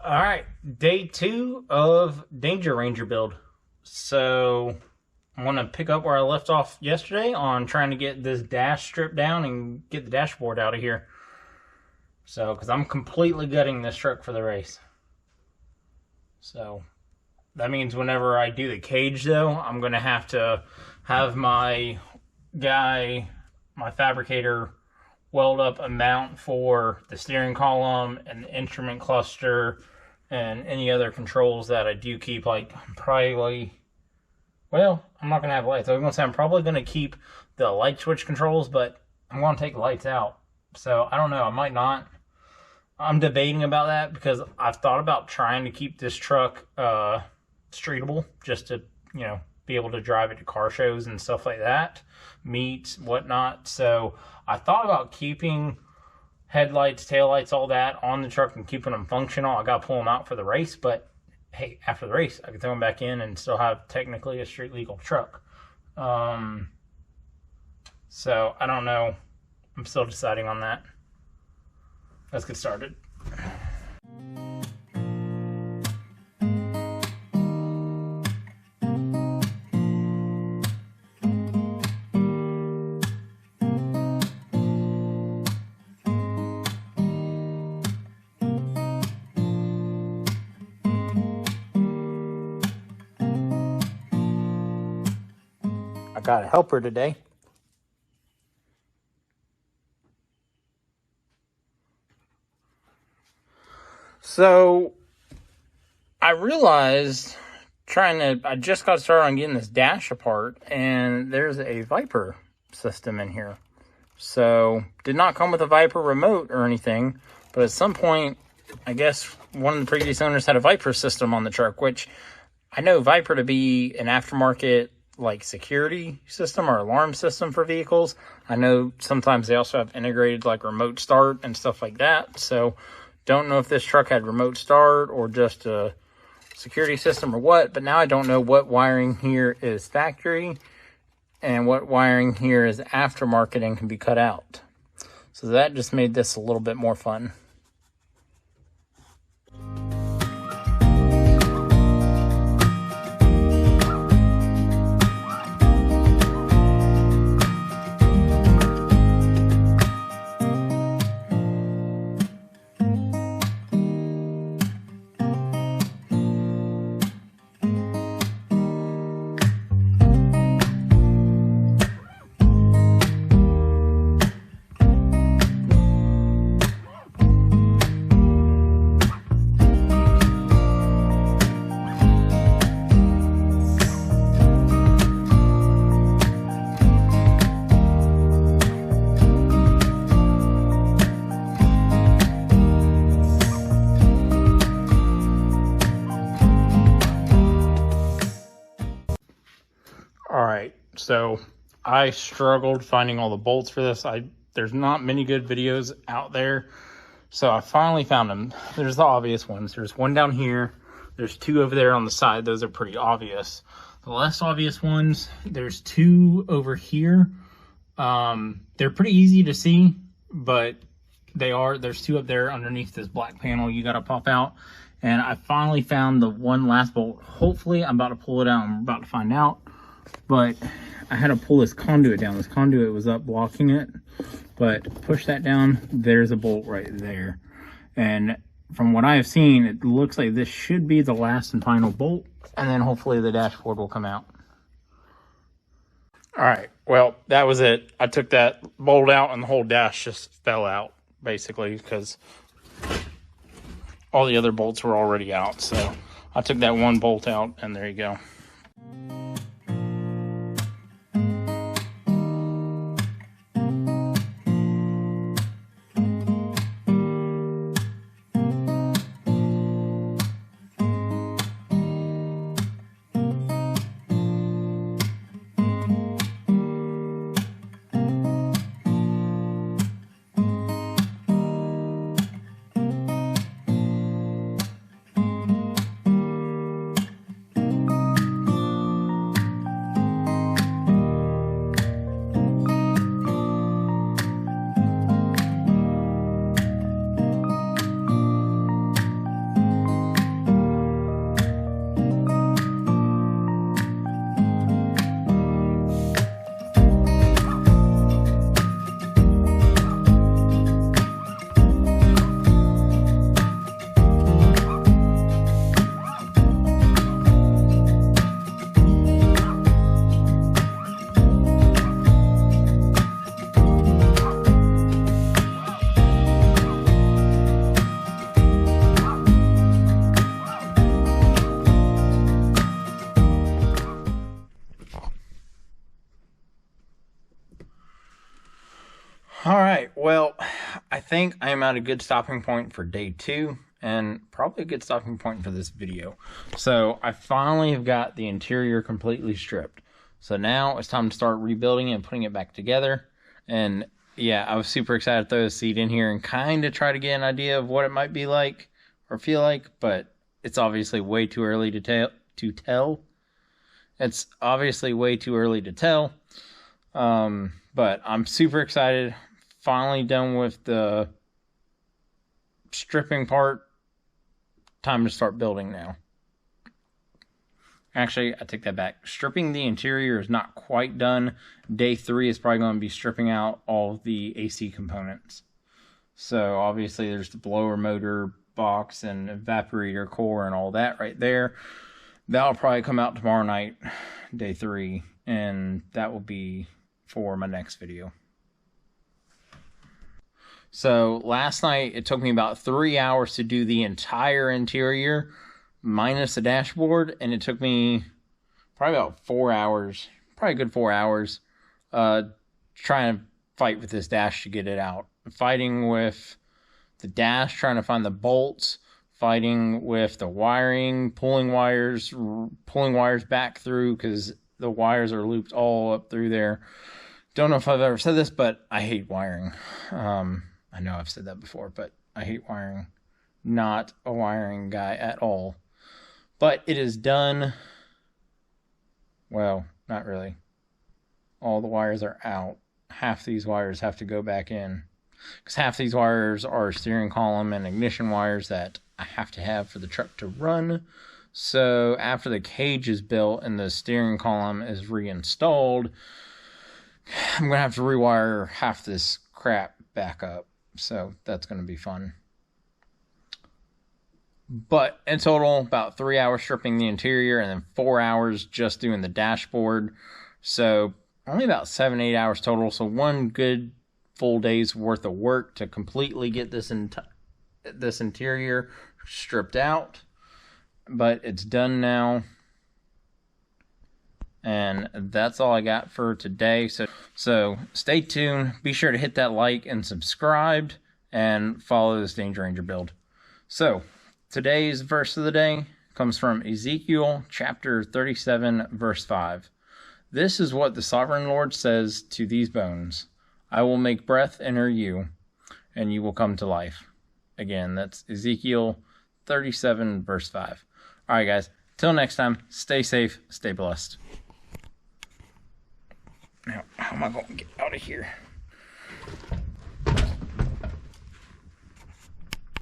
Alright, day 2 of Danger Ranger build. So, I want to pick up where I left off yesterday on trying to get this dash stripped down and get the dashboard out of here. So, because I'm completely gutting this truck for the race. So, that means whenever I do the cage though, I'm going to have my guy, my fabricator, weld up a mount for the steering column and the instrument cluster and any other controls that I do keep. Like, probably, well, I'm not going to have lights. I was going to say I'm probably going to keep the light switch controls, but I'm going to take the lights out. So, I don't know. I might not. I'm debating about that because I've thought about trying to keep this truck streetable just to, be able to drive it to car shows and stuff like that, meets, whatnot. So I thought about keeping headlights, taillights, all that on the truck and keeping them functional. I got to pull them out for the race, but hey, after the race, I can throw them back in and still have technically a street legal truck. So I don't know. I'm still deciding on that. Let's get started. I got a helper today. So I realized I just got started on getting this dash apart, and there's a Viper system in here. So did not come with a Viper remote or anything, but at some point, I guess one of the previous owners had a Viper system on the truck, which I know Viper to be an aftermarket like security system or alarm system for vehicles. I know sometimes they also have integrated like remote start and stuff like that. So don't know if this truck had remote start or just a security system or what, but now I don't know what wiring here is factory and what wiring here is aftermarket and can be cut out. So that just made this a little bit more fun. Alright, so I struggled finding all the bolts for this. There's not many good videos out there, so I finally found them. There's the obvious ones. There's one down here. There's two over there on the side. Those are pretty obvious. The less obvious ones, there's two over here. They're pretty easy to see, but there's two up there underneath this black panel you got to pop out. And I finally found the one last bolt. Hopefully, I'm about to pull it out. I'm about to find out. But I had to pull this conduit down. This conduit was up blocking it, but push that down, there's a bolt right there. And from what I have seen, it looks like this should be the last and final bolt, and then hopefully the dashboard will come out. All right, well, that was it. I took that bolt out and the whole dash just fell out, basically, because all the other bolts were already out. So I took that one bolt out, and there you go. well, I think I am at a good stopping point for day 2, and probably a good stopping point for this video. So I finally have got the interior completely stripped. So now it's time to start rebuilding it and putting it back together. And yeah, I was super excited to throw the seed in here and kind of try to get an idea of what it might be like or feel like, but it's obviously way too early to tell. It's obviously way too early to tell. But I'm super excited. Finally done with the stripping part. Time to start building now. Actually, I take that back. Stripping the interior is not quite done. Day 3 is probably going to be stripping out all the AC components. So obviously there's the blower motor box and evaporator core and all that right there. That'll probably come out tomorrow night, day 3, and that will be for my next video. So last night it took me about 3 hours to do the entire interior minus the dashboard, and it took me probably about 4 hours, probably a good 4 hours, trying to fight with this dash to get it out. Fighting with the dash, trying to find the bolts, fighting with the wiring, pulling wires back through because the wires are looped all up through there. Don't know if I've ever said this, but I hate wiring. I know I've said that before, but I hate wiring. Not a wiring guy at all. But it is done. Well, not really. All the wires are out. Half these wires have to go back in. Because half these wires are steering column and ignition wires that I have to have for the truck to run. So after the cage is built and the steering column is reinstalled, I'm going to have to rewire half this crap back up. So that's going to be fun. But in total, about 3 hours stripping the interior and then 4 hours just doing the dashboard. So only about 7-8 hours total. So one good full day's worth of work to completely get this interior stripped out. But it's done now. And that's all I got for today. So stay tuned. Be sure to hit that like and subscribe and follow this Danger Ranger build. So today's verse of the day comes from Ezekiel chapter 37, verse 5. This is what the sovereign Lord says to these bones. I will make breath enter you, and you will come to life. Again, that's Ezekiel 37, verse 5. All right, guys. Till next time, stay safe, stay blessed. Now, how am I going to get out of here?